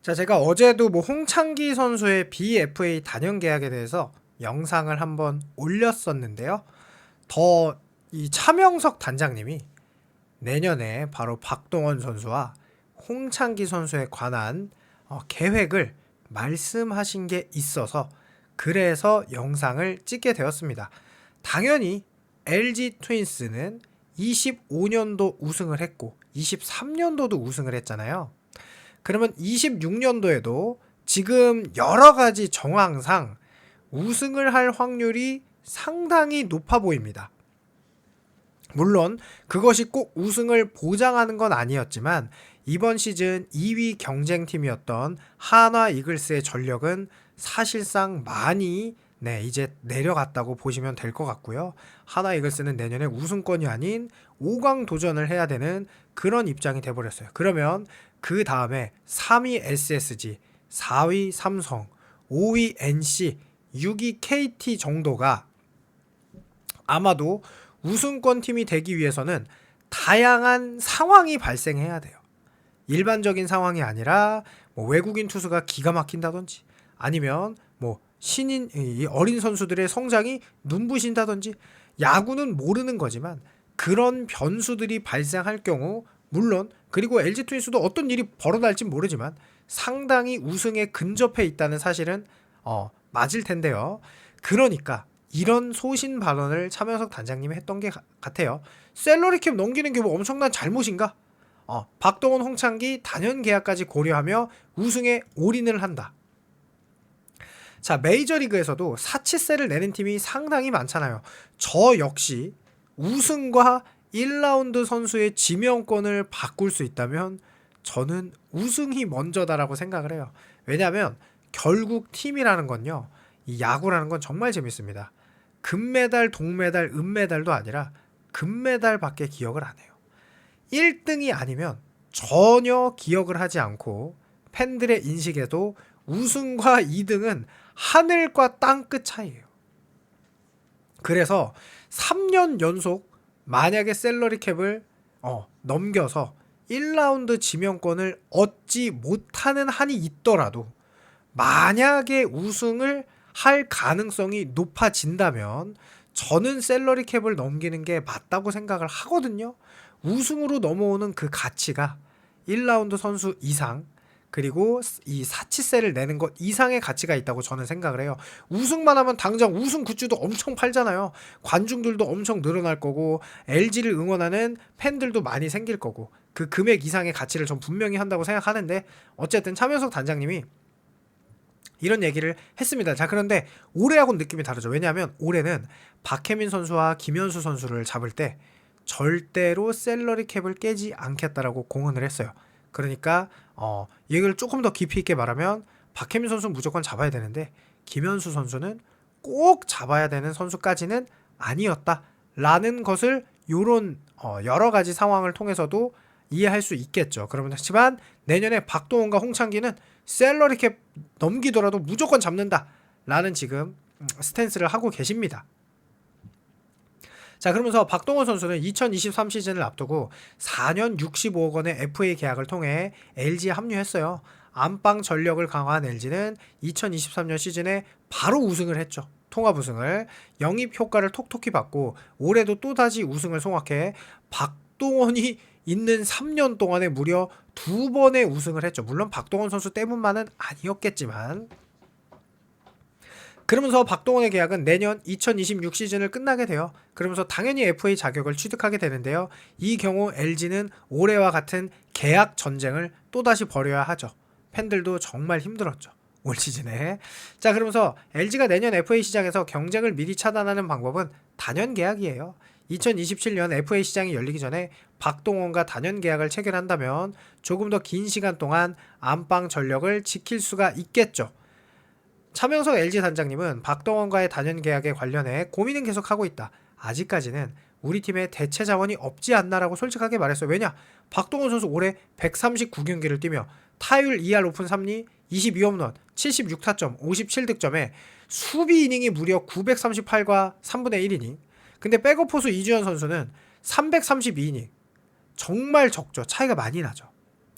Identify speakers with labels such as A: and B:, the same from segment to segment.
A: 자, 제가 어제도 홍창기 선수의 BFA 단연 계약에 대해서 영상을 한번 올렸었는데요. 더 이 차명석 단장님이 내년에 바로 박동원 선수와 홍창기 선수에 관한 계획을 말씀하신 게 있어서 그래서 영상을 찍게 되었습니다. 당연히 LG 트윈스는 25년도 우승을 했고 23년도도 우승을 했잖아요. 그러면 26년도에도 지금 여러 가지 정황상 우승을 할 확률이 상당히 높아 보입니다. 물론 그것이 꼭 우승을 보장하는 건 아니었지만 이번 시즌 2위 경쟁팀이었던 한화 이글스의 전력은 사실상 많이 이제 내려갔다고 보시면 될 것 같고요. 한화 이글스는 내년에 우승권이 아닌 5강 도전을 해야 되는 그런 입장이 돼버렸어요. 그러면 그 다음에 3위 SSG, 4위 삼성, 5위 NC, 6위 KT 정도가 아마도 우승권 팀이 되기 위해서는 다양한 상황이 발생해야 돼요. 일반적인 상황이 아니라 외국인 투수가 기가 막힌다든지 아니면 신인 어린 선수들의 성장이 눈부신다든지 야구는 모르는 거지만 그런 변수들이 발생할 경우 물론 그리고 LG 트윈스도 어떤 일이 벌어날지 모르지만 상당히 우승에 근접해 있다는 사실은 맞을 텐데요. 그러니까 이런 소신 발언을 차명석 단장님이 했던 게 같아요. 셀러리캡 넘기는 게 뭐 엄청난 잘못인가? 박동원, 홍창기 단연 계약까지 고려하며 우승에 올인을 한다. 자, 메이저리그에서도 사치세를 내는 팀이 상당히 많잖아요. 저 역시 우승과 1라운드 선수의 지명권을 바꿀 수 있다면 저는 우승이 먼저다라고 생각을 해요. 왜냐하면 결국 팀이라는 건요, 이 야구라는 건 정말 재밌습니다. 금메달, 동메달, 은메달도 아니라 금메달밖에 기억을 안 해요. 1등이 아니면 전혀 기억을 하지 않고 팬들의 인식에도 우승과 2등은 하늘과 땅 끝 차이예요. 그래서 3년 연속 만약에 셀러리 캡을 넘겨서 1라운드 지명권을 얻지 못하는 한이 있더라도 만약에 우승을 할 가능성이 높아진다면 저는 셀러리 캡을 넘기는 게 맞다고 생각을 하거든요. 우승으로 넘어오는 그 가치가 1라운드 선수 이상 그리고 이 사치세를 내는 것 이상의 가치가 있다고 저는 생각을 해요. 우승만 하면 당장 우승 굿즈도 엄청 팔잖아요. 관중들도 엄청 늘어날 거고 LG를 응원하는 팬들도 많이 생길 거고 그 금액 이상의 가치를 전 분명히 한다고 생각하는데 어쨌든 차명석 단장님이 이런 얘기를 했습니다. 자, 그런데 올해하고는 느낌이 다르죠. 왜냐하면 올해는 박혜민 선수와 김현수 선수를 잡을 때 절대로 셀러리 캡을 깨지 않겠다라고 공언을 했어요. 그러니까 얘기를 조금 더 깊이 있게 말하면 박혜민 선수는 무조건 잡아야 되는데 김현수 선수는 꼭 잡아야 되는 선수까지는 아니었다라는 것을 요런 여러 가지 상황을 통해서도 이해할 수 있겠죠. 그렇지만 내년에 박동원과 홍창기는 셀러리 캡 넘기더라도 무조건 잡는다라는 지금 스탠스를 하고 계십니다. 자, 그러면서 박동원 선수는 2023 시즌을 앞두고 4년 65억 원의 FA 계약을 통해 LG에 합류했어요. 안방 전력을 강화한 LG는 2023년 시즌에 바로 우승을 했죠. 통합 우승을 영입 효과를 톡톡히 받고 올해도 또다시 우승을 송악해 박동원이 있는 3년 동안에 무려 2번의 우승을 했죠. 물론 박동원 선수 때문만은 아니었겠지만 그러면서 박동원의 계약은 내년 2026 시즌을 끝나게 돼요. 그러면서 당연히 FA 자격을 취득하게 되는데요. 이 경우 LG는 올해와 같은 계약 전쟁을 또다시 벌여야 하죠. 팬들도 정말 힘들었죠. 올 시즌에. 자, 그러면서 LG가 내년 FA 시장에서 경쟁을 미리 차단하는 방법은 단연 계약이에요. 2027년 FA 시장이 열리기 전에 박동원과 단연 계약을 체결한다면 조금 더 긴 시간 동안 안방 전력을 지킬 수가 있겠죠. 차명석 LG 단장님은 박동원과의 단연 계약에 관련해 고민은 계속하고 있다. 아직까지는 우리 팀에 대체 자원이 없지 않나라고 솔직하게 말했어요. 왜냐? 박동원 선수 올해 139경기를 뛰며 타율 2할 오픈 3리, 22홈런, 76타점, 57득점에 수비 이닝이 무려 938과 3분의 1이닝. 근데 백업 포수 이주연 선수는 332이닝. 정말 적죠. 차이가 많이 나죠.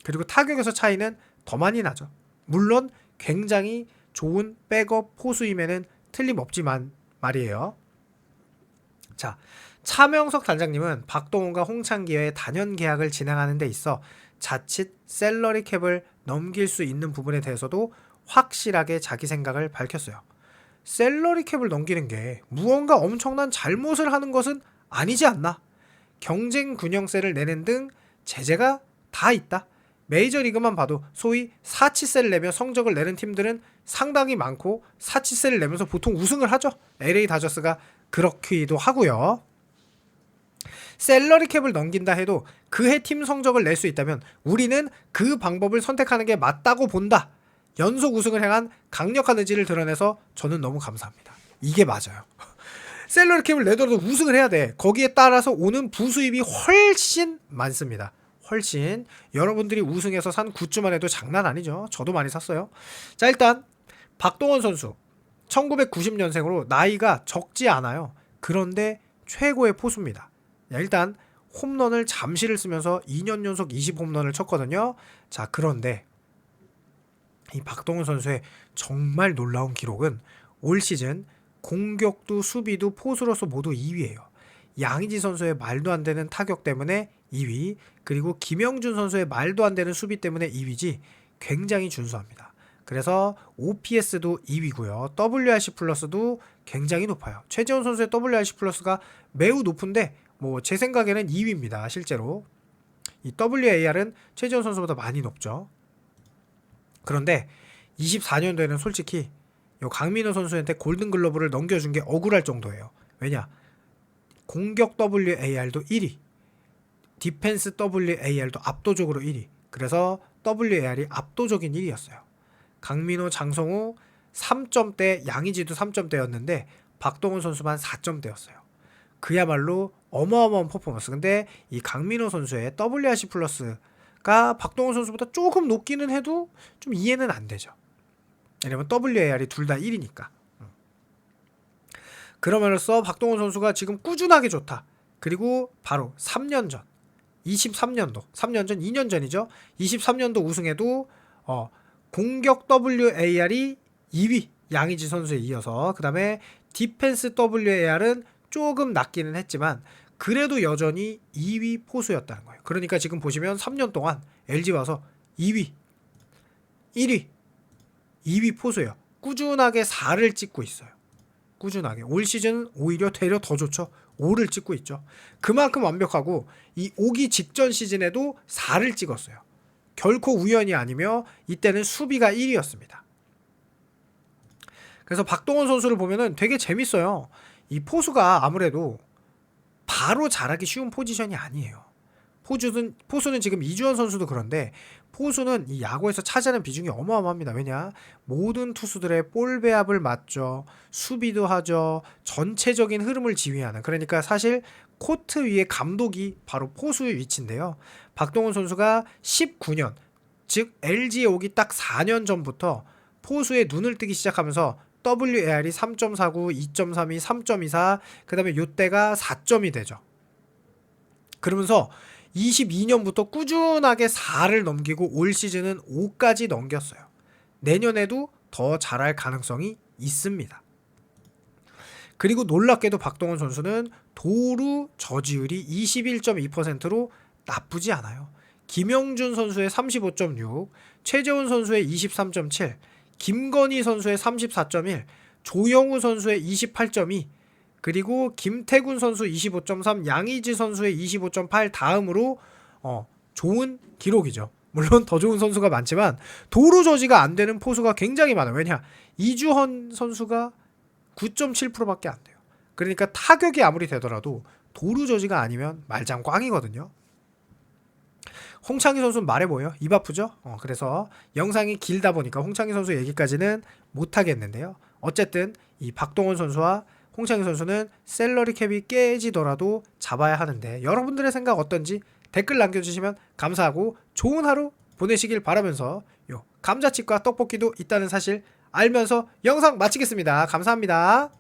A: 그리고 타격에서 차이는 더 많이 나죠. 물론 굉장히 좋은 백업 포수임에는 틀림없지만 말이에요. 자, 차명석 단장님은 박동원과 홍창기의 단연 계약을 진행하는 데 있어 자칫 셀러리 캡을 넘길 수 있는 부분에 대해서도 확실하게 자기 생각을 밝혔어요. 셀러리 캡을 넘기는 게 무언가 엄청난 잘못을 하는 것은 아니지 않나? 경쟁 균형세를 내는 등 제재가 다 있다. 메이저리그만 봐도 소위 사치세를 내며 성적을 내는 팀들은 상당히 많고 사치세를 내면서 보통 우승을 하죠. LA 다저스가 그렇기도 하고요. 셀러리 캡을 넘긴다 해도 그해 팀 성적을 낼 수 있다면 우리는 그 방법을 선택하는 게 맞다고 본다. 연속 우승을 향한 강력한 의지를 드러내서 저는 너무 감사합니다. 이게 맞아요. 셀러리 캡을 내더라도 우승을 해야 돼. 거기에 따라서 오는 부수입이 훨씬 많습니다. 훨씬. 여러분들이 우승해서 산 굿즈만 해도 장난 아니죠. 저도 많이 샀어요. 자, 일단 박동원 선수 1990년생으로 나이가 적지 않아요. 그런데 최고의 포수입니다. 일단 홈런을 잠시를 쓰면서 2년 연속 20홈런을 쳤거든요. 자, 그런데 이 박동원 선수의 정말 놀라운 기록은 올 시즌 공격도 수비도 포수로서 모두 2위예요. 양의지 선수의 말도 안 되는 타격 때문에 2위, 그리고 김영준 선수의 말도 안 되는 수비 때문에 2위지 굉장히 준수합니다. 그래서 OPS도 2위고요. WRC 플러스도 굉장히 높아요. 최재원 선수의 WRC 플러스가 매우 높은데 뭐 제 생각에는 2위입니다. 실제로. 이 WAR은 최재원 선수보다 많이 높죠. 그런데 24년도에는 솔직히 요 강민호 선수한테 골든글러브를 넘겨준 게 억울할 정도예요. 왜냐? 공격 WAR도 1위, 디펜스 WAR도 압도적으로 1위. 그래서 WAR이 압도적인 1위였어요. 강민호, 장성우 3점대, 양의지도 3점대였는데 박동원 선수만 4점대였어요. 그야말로 어마어마한 퍼포먼스. 근데 이 강민호 선수의 WRC 플러스가 박동원 선수보다 조금 높기는 해도 좀 이해는 안 되죠. 왜냐면 WAR이 둘 다 1위니까. 그러면서 박동원 선수가 지금 꾸준하게 좋다. 그리고 바로 3년 전, 23년도, 3년 전, 2년 전이죠. 23년도 우승에도 공격 WAR이 2위, 양의지 선수에 이어서, 그 다음에 디펜스 WAR은 조금 낮기는 했지만 그래도 여전히 2위 포수였다는 거예요. 그러니까 지금 보시면 3년 동안 LG 와서 2위, 1위, 2위 포수예요. 꾸준하게 4를 찍고 있어요. 꾸준하게. 올 시즌은 오히려 되려 더 좋죠. 5를 찍고 있죠. 그만큼 완벽하고 이 오기 직전 시즌에도 4를 찍었어요. 결코 우연이 아니며 이때는 수비가 1위였습니다. 그래서 박동원 선수를 보면은 되게 재밌어요. 이 포수가 아무래도 바로 잘하기 쉬운 포지션이 아니에요. 포수는 지금 이주원 선수도 그런데 포수는 이 야구에서 차지하는 비중이 어마어마합니다. 왜냐? 모든 투수들의 볼 배합을 맞죠. 수비도 하죠. 전체적인 흐름을 지휘하는. 그러니까 사실 코트 위에 감독이 바로 포수의 위치인데요. 박동원 선수가 19년, 즉 LG에 오기 딱 4년 전부터 포수의 눈을 뜨기 시작하면서 WAR이 3.49, 2.32, 3.24, 그 다음에 요때가 4점이 되죠. 그러면서 22년부터 꾸준하게 4를 넘기고 올 시즌은 5까지 넘겼어요. 내년에도 더 잘할 가능성이 있습니다. 그리고 놀랍게도 박동원 선수는 도루 저지율이 21.2%로 나쁘지 않아요. 김영준 선수의 35.6, 최재훈 선수의 23.7, 김건희 선수의 34.1, 조영우 선수의 28.2, 그리고 김태군 선수 25.3, 양의지 선수의 25.8 다음으로 좋은 기록이죠. 물론 더 좋은 선수가 많지만 도루 저지가 안 되는 포수가 굉장히 많아요. 왜냐? 이주헌 선수가 9.7%밖에 안 돼요. 그러니까 타격이 아무리 되더라도 도루 저지가 아니면 말짱 꽝이거든요. 홍창기 선수는 말해 보여요. 입 아프죠? 그래서 영상이 길다 보니까 홍창기 선수 얘기까지는 못하겠는데요. 어쨌든 이 박동원 선수와 홍창기 선수는 셀러리 캡이 깨지더라도 잡아야 하는데 여러분들의 생각 어떤지 댓글 남겨주시면 감사하고 좋은 하루 보내시길 바라면서 요 감자칩과 떡볶이도 있다는 사실 알면서 영상 마치겠습니다. 감사합니다.